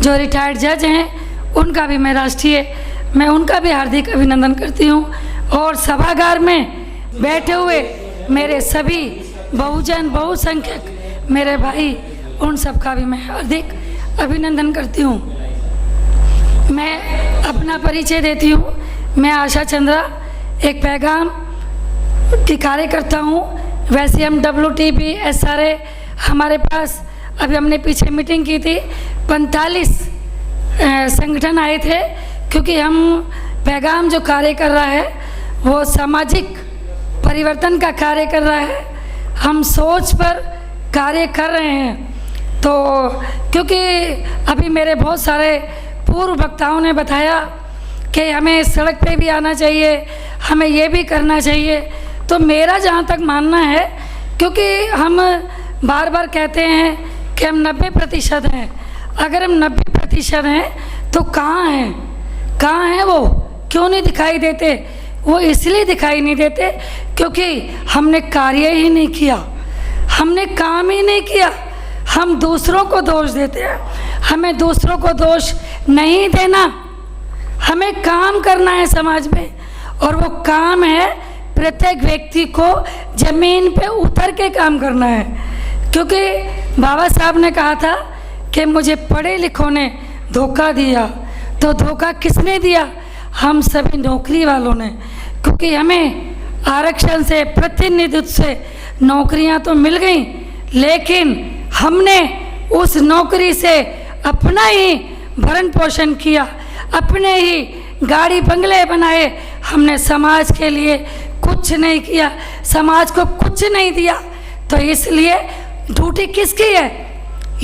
जो रिटायर्ड जज हैं उनका भी मैं उनका भी हार्दिक अभिनंदन करती हूँ। और सभागार में बैठे हुए मेरे सभी बहुसंख्यक मेरे भाई, उन सब का भी मैं हार्दिक अभिनंदन करती हूँ। मैं अपना परिचय देती हूँ। मैं आशा चंद्रा एक पैगाम की कार्यकर्ता हूँ। वैसे हम WTP SRA हमारे पास अभी हमने पीछे मीटिंग की थी, 45 संगठन आए थे, क्योंकि हम पैगाम जो कार्य कर रहा है वो सामाजिक परिवर्तन का कार्य कर रहा है। हम सोच पर कार्य कर रहे हैं। तो क्योंकि अभी मेरे बहुत सारे पूर्व वक्ताओं ने बताया कि हमें सड़क पे भी आना चाहिए, हमें ये भी करना चाहिए। तो मेरा जहाँ तक मानना है, क्योंकि हम बार बार कहते हैं कि हम 90% हैं, अगर हम 90% हैं तो कहाँ हैं वो, क्यों नहीं दिखाई देते? वो इसलिए दिखाई नहीं देते क्योंकि हमने कार्य ही नहीं किया, हमने काम ही नहीं किया। हम दूसरों को दोष देते हैं। हमें दूसरों को दोष नहीं देना, हमें काम करना है समाज में। और वो काम है प्रत्येक व्यक्ति को ज़मीन पे उतर के काम करना है। क्योंकि बाबा साहब ने कहा था कि मुझे पढ़े लिखों ने धोखा दिया। तो धोखा किसने दिया? हम सभी नौकरी वालों ने। क्योंकि हमें आरक्षण से, प्रतिनिधित्व से नौकरियां तो मिल गई, लेकिन हमने उस नौकरी से अपना ही भरण पोषण किया, अपने ही गाड़ी बंगले बनाए। हमने समाज के लिए कुछ नहीं किया, समाज को कुछ नहीं दिया। तो इसलिए ड्यूटी किसकी है?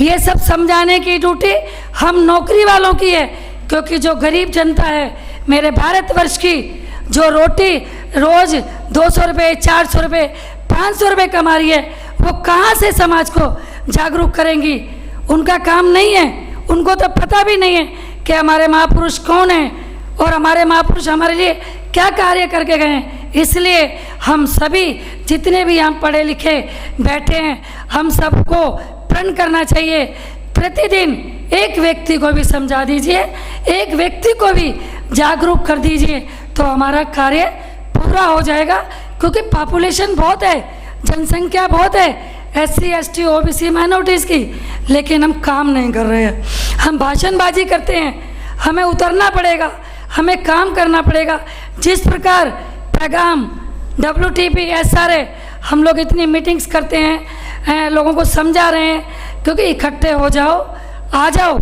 ये सब समझाने की ड्यूटी हम नौकरी वालों की है। क्योंकि जो गरीब जनता है मेरे भारतवर्ष की, जो रोटी रोज 200 रुपये, 400 रुपये, 500 रुपये कमा रही है, वो कहाँ से समाज को जागरूक करेंगी? उनका काम नहीं है। उनको तो पता भी नहीं है कि हमारे महापुरुष कौन हैं और हमारे महापुरुष हमारे लिए क्या कार्य करके गए हैं। इसलिए हम सभी जितने भी यहाँ पढ़े लिखे बैठे हैं, हम सबको प्रण करना चाहिए। प्रतिदिन एक व्यक्ति को भी समझा दीजिए, एक व्यक्ति को भी जागरूक कर दीजिए, तो हमारा कार्य पूरा हो जाएगा। क्योंकि पॉपुलेशन बहुत है, जनसंख्या बहुत है SC ST OBC माइनॉरिटीज़ की, लेकिन हम काम नहीं कर रहे हैं। हम भाषणबाजी करते हैं। हमें उतरना पड़ेगा, हमें काम करना पड़ेगा। जिस प्रकार पैगाम WTP SRA हम लोग इतनी मीटिंग्स करते हैं, लोगों को समझा रहे हैं, क्योंकि इकट्ठे हो जाओ, आ जाओ।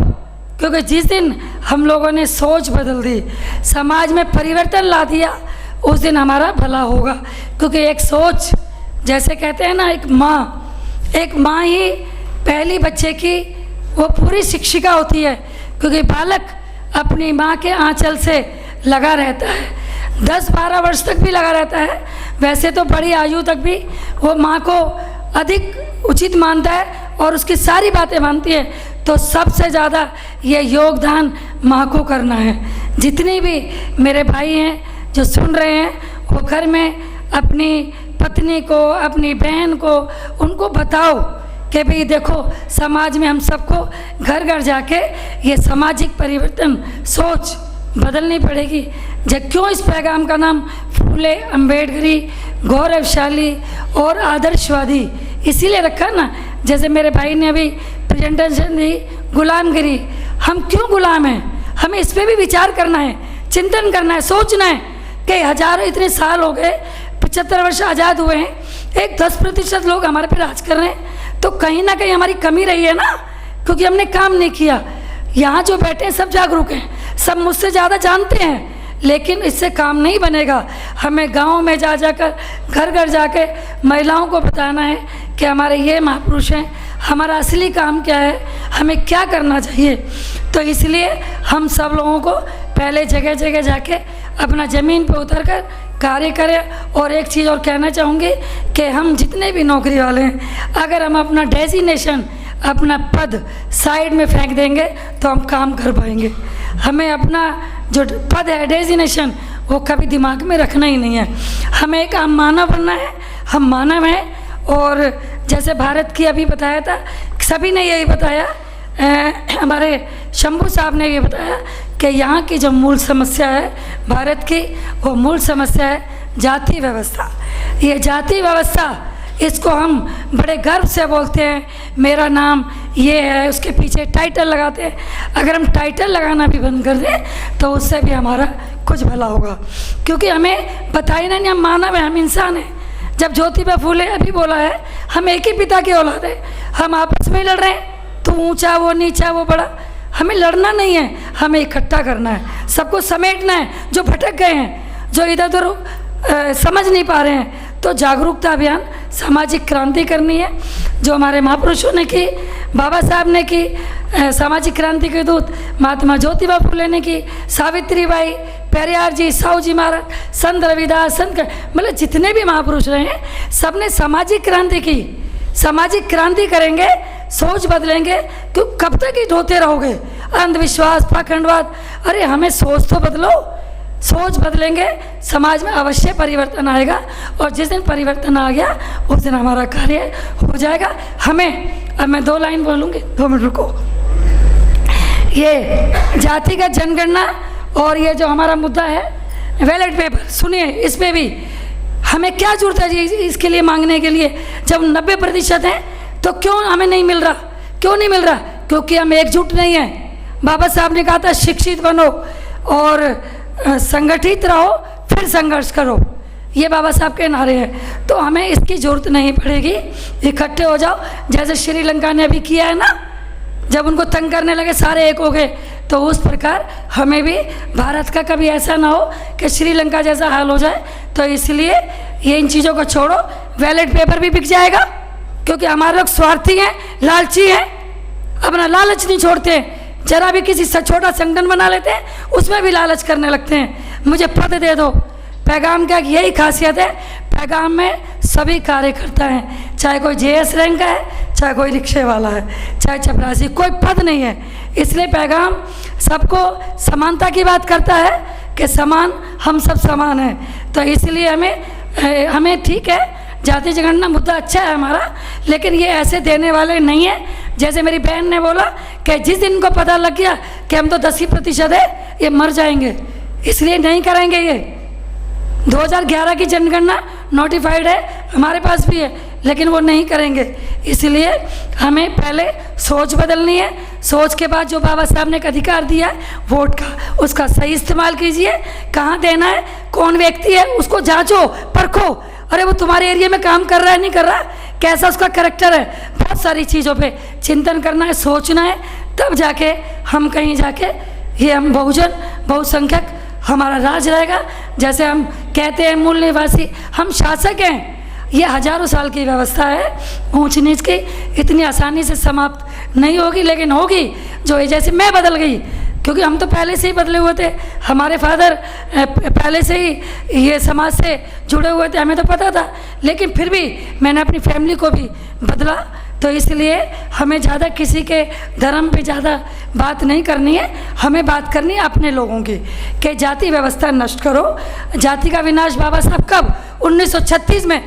क्योंकि जिस दिन हम लोगों ने सोच बदल दी, समाज में परिवर्तन ला दिया, उस दिन हमारा भला होगा। क्योंकि एक सोच, जैसे कहते हैं ना, एक माँ ही पहली बच्चे की वो पूरी शिक्षिका होती है। क्योंकि बालक अपनी माँ के आंचल से लगा रहता है, 10-12 वर्ष तक भी लगा रहता है। वैसे तो बड़ी आयु तक भी वो माँ को अधिक उचित मानता है और उसकी सारी बातें मानती है। तो सबसे ज़्यादा ये योगदान माँ को करना है। जितने भी मेरे भाई हैं जो सुन रहे हैं, वो घर में अपनी पत्नी को, अपनी बहन को, उनको बताओ कि भाई देखो, समाज में हम सबको घर घर जाके ये सामाजिक परिवर्तन सोच बदलनी पड़ेगी। जब क्यों इस पैगाम का नाम फूले अम्बेडकरी, गौरवशाली और आदर्शवादी इसीलिए रखा ना। जैसे मेरे भाई ने अभी प्रेजेंटेशन दी, गुलामगिरी। हम क्यों गुलाम हैं? हमें इस पर भी विचार करना है, चिंतन करना है, सोचना है कि हजारों इतने साल हो गए, 75 वर्ष आज़ाद हुए हैं, एक 10% लोग हमारे पे राज कर रहे हैं। तो कहीं ना कहीं हमारी कमी रही है ना, क्योंकि हमने काम नहीं किया। यहाँ जो बैठे हैं सब जागरूक हैं, सब मुझसे ज़्यादा जानते हैं, लेकिन इससे काम नहीं बनेगा। हमें गांव में जा जाकर, घर घर जाके महिलाओं को बताना है कि हमारे ये महापुरुष हैं, हमारा असली काम क्या है, हमें क्या करना चाहिए। तो इसलिए हम सब लोगों को पहले जगह जगह जाके अपना ज़मीन पर उतर कर कार्य करें। और एक चीज़ और कहना चाहूँगी कि हम जितने भी नौकरी वाले हैं, अगर हम अपना डेजिग्नेशन, अपना पद साइड में फेंक देंगे तो हम काम कर पाएंगे। हमें अपना जो पद है, डेजिग्नेशन, वो कभी दिमाग में रखना ही नहीं है। हमें एक आम मानव बनना है। हम मानव हैं। और जैसे भारत की अभी बताया था, सभी ने यही बताया, हमारे शंभू साहब ने ये बताया कि यहाँ की जो मूल समस्या है भारत की, वो मूल समस्या है जाति व्यवस्था। ये जाति व्यवस्था, इसको हम बड़े गर्व से बोलते हैं, मेरा नाम ये है, उसके पीछे टाइटल लगाते हैं। अगर हम टाइटल लगाना भी बंद कर दें तो उससे भी हमारा कुछ भला होगा, क्योंकि हमें बताई नहीं, हम मानव हैं, हम इंसान हैं। जब ज्योतिबा फूले अभी बोला है, हम एक ही पिता के औलाद हैं, हम आपस में लड़ रहे हैं, तो ऊंचा वो नीचा वो बड़ा, हमें लड़ना नहीं है, हमें इकट्ठा करना है, सबको समेटना है। जो भटक गए हैं, जो इधर उधर समझ नहीं पा रहे हैं, तो जागरूकता अभियान, सामाजिक क्रांति करनी है, जो हमारे महापुरुषों ने की, बाबा साहब ने की, सामाजिक क्रांति के दूत महात्मा ज्योतिबा फूले ने की, सावित्रीबाई, पेरियार जी, साहू जी महाराज, संत रविदास, मतलब जितने भी महापुरुष रहे हैं, सब ने सामाजिक क्रांति की। सामाजिक क्रांति करेंगे, सोच बदलेंगे, क्यों कब तक ही ढोते रहोगे अंधविश्वास, पाखंडवाद। अरे हमें सोच तो बदलो, सोच बदलेंगे, समाज में अवश्य परिवर्तन आएगा, और जिस दिन परिवर्तन आ गया उस दिन हमारा कार्य हो जाएगा। हमें, अब मैं 2 लाइन बोलूँगी, 2 मिनट रुको। ये जातिगत जनगणना और ये जो हमारा मुद्दा है बैलेट पेपर, सुनिए, इस पर भी हमें क्या जरूरत है जी इसके लिए मांगने के लिए, जब 90% है तो क्यों हमें नहीं मिल रहा? क्यों नहीं मिल रहा? क्योंकि हम एकजुट नहीं हैं। बाबा साहब ने कहा था शिक्षित बनो और संगठित रहो, फिर संघर्ष करो, ये बाबा साहब के नारे हैं। तो हमें इसकी ज़रूरत नहीं पड़ेगी, इकट्ठे हो जाओ, जैसे श्रीलंका ने अभी किया है ना, जब उनको तंग करने लगे सारे एक हो गए, तो उस प्रकार हमें भी भारत का कभी ऐसा ना हो कि श्रीलंका जैसा हाल हो जाए। तो इसलिए ये इन चीज़ों को छोड़ो, बैलेट पेपर भी बिक जाएगा, क्योंकि हमारे लोग स्वार्थी हैं, लालची हैं, अपना लालच नहीं छोड़ते। जरा भी किसी से छोटा संगठन बना लेते हैं, उसमें भी लालच करने लगते हैं, मुझे पद दे दो। पैगाम का यही खासियत है, पैगाम में सभी कार्यकर्ता हैं, चाहे कोई जेएस रैंक का है, चाहे कोई रिक्शे वाला है, चाहे चपरासी, कोई पद नहीं है। इसलिए पैगाम सबको समानता की बात करता है कि समान, हम सब समान हैं। तो इसलिए हमें ठीक है, जाति जनगणना मुद्दा अच्छा है हमारा, लेकिन ये ऐसे देने वाले नहीं है। जैसे मेरी बहन ने बोला कि जिस दिन को पता लग गया कि हम तो 10% है, ये मर जाएंगे, इसलिए नहीं करेंगे। ये 2011 की जनगणना नोटिफाइड है, हमारे पास भी है, लेकिन वो नहीं करेंगे। इसलिए हमें पहले सोच बदलनी है, सोच के बाद जो बाबा साहब ने एक अधिकार दिया है वोट का, उसका सही इस्तेमाल कीजिए। कहाँ देना है, कौन व्यक्ति है, उसको जांचो, परखो। अरे वो तुम्हारे एरिया में काम कर रहा है, नहीं कर रहा, कैसा उसका कैरेक्टर है, बहुत सारी चीज़ों पे चिंतन करना है, सोचना है, तब जाके हम कहीं जाके ये हम बहुजन बहुसंख्यक हमारा राज रहेगा। जैसे हम कहते हैं मूल निवासी, हम शासक हैं। ये हजारों साल की व्यवस्था है, ऊंच नीच की, इतनी आसानी से समाप्त नहीं होगी, लेकिन होगी। जो है जैसे मैं बदल गई, क्योंकि हम तो पहले से ही बदले हुए थे, हमारे फादर पहले से ही ये समाज से जुड़े हुए थे, हमें तो पता था, लेकिन फिर भी मैंने अपनी फैमिली को भी बदला। तो इसलिए हमें ज़्यादा किसी के धर्म पे ज़्यादा बात नहीं करनी है, हमें बात करनी है अपने लोगों की, कि जाति व्यवस्था नष्ट करो। जाति का विनाश बाबा साहब कब 1936 में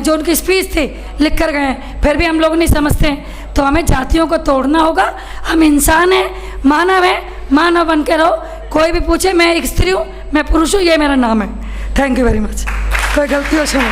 जो उनकी स्पीच थी लिख कर गए, फिर भी हम लोग नहीं समझते हैं। तो हमें जातियों को तोड़ना होगा। हम इंसान हैं, मानव हैं, मानव बन के रहो। कोई भी पूछे मैं एक स्त्री हूँ, मैं पुरुष हूँ, ये मेरा नाम है। Thank you very much. कोई गलती हो सुनो।